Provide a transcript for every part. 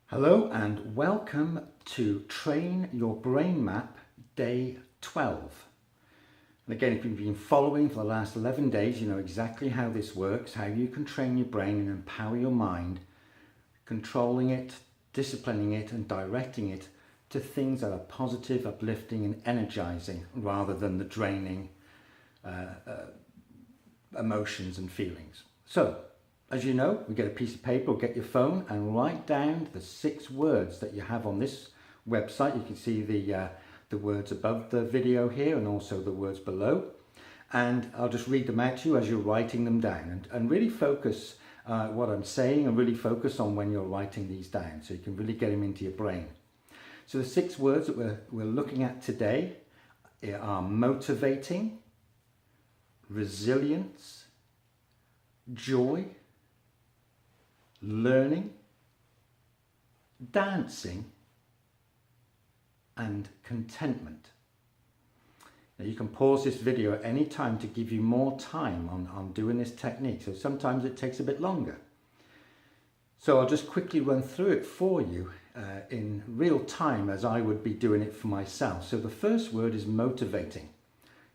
Hello and welcome to Train Your Brain Map Day 12. And again, if you've been following for the last 11 days, you know exactly how this works, how you can train your brain and empower your mind, controlling it, disciplining it and directing it to things that are positive, uplifting and energizing rather than the draining emotions and feelings. So, as you know, we get a piece of paper or get your phone and write down the 6 words that you have on this website. You can see the words above the video here and also the words below. And I'll just read them out to you as you're writing them down and really focus what I'm saying and really focus on when you're writing these down so you can really get them into your brain. So the 6 words that we're looking at today are motivating, resilience, joy, learning, dancing and contentment. Now you can pause this video at any time to give you more time on doing this technique, so sometimes it takes a bit longer. So I'll just quickly run through it for you in real time as I would be doing it for myself. So the first word is motivating.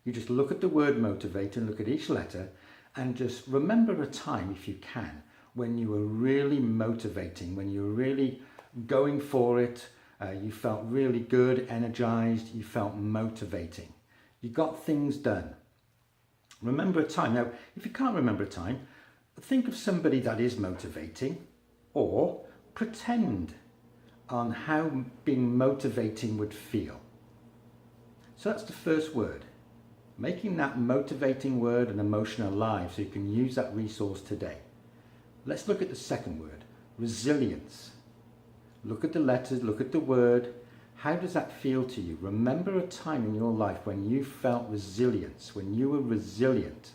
You just look at the word motivate and look at each letter and just remember a time, if you can, when you were really motivating, when you were really going for it, you felt really good, energized, you felt motivating. You got things done. Remember a time. Now, if you can't remember a time, think of somebody that is motivating or pretend on how being motivating would feel. So that's the first word. Making that motivating word and emotion alive so you can use that resource today. Let's look at the second word, resilience. Look at the letters, look at the word. How does that feel to you? Remember a time in your life when you felt resilience, when you were resilient.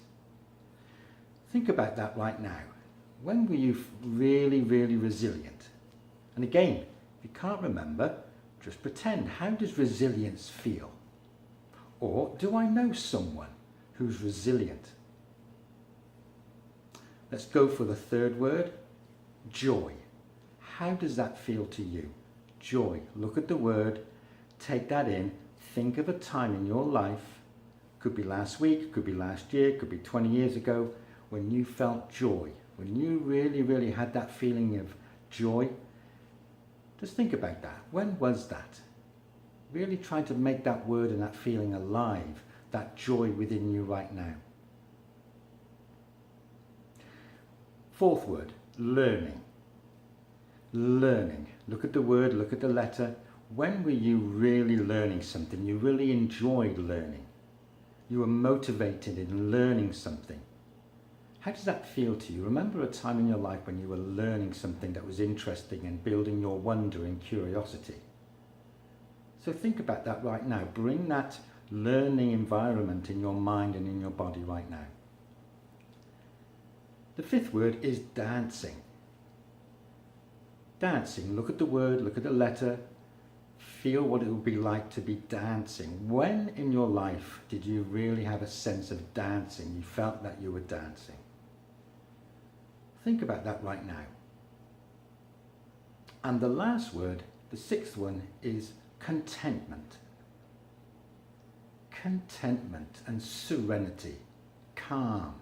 Think about that right now. When were you really, really resilient? And again, if you can't remember, just pretend. How does resilience feel? Or do I know someone who's resilient? Let's go for the third word, joy. How does that feel to you? Joy. Look at the word, take that in, think of a time in your life, could be last week, could be last year, could be 20 years ago, when you felt joy, when you really, really had that feeling of joy. Just think about that. When was that? Really try to make that word and that feeling alive, that joy within you right now. Fourth word, learning. Learning. Look at the word, look at the letter. When were you really learning something? You really enjoyed learning. You were motivated in learning something. How does that feel to you? Remember a time in your life when you were learning something that was interesting and building your wonder and curiosity. So think about that right now. Bring that learning environment in your mind and in your body right now. The fifth word is dancing. Dancing. Look at the word, look at the letter. Feel what it would be like to be dancing. When in your life did you really have a sense of dancing? You felt that you were dancing. Think about that right now. And the last word, the sixth one, is contentment. Contentment and serenity, calm.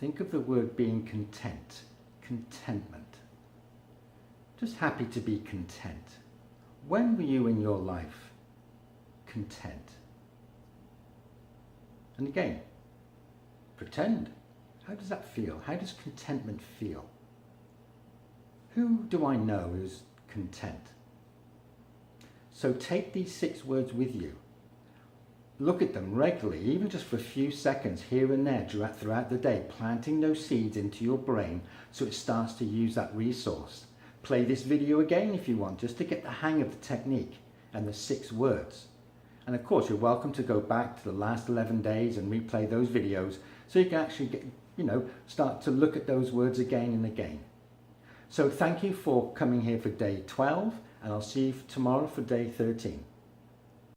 Think of the word being content, contentment. Just happy to be content. When were you in your life content? And again, pretend. How does that feel? How does contentment feel? Who do I know who's content? So take these 6 words with you. Look at them regularly, even just for a few seconds here and there throughout the day, planting those seeds into your brain so it starts to use that resource. Play this video again if you want, just to get the hang of the technique and the 6 words. And of course, you're welcome to go back to the last 11 days and replay those videos so you can actually get, start to look at those words again and again. So thank you for coming here for day 12, and I'll see you tomorrow for day 13.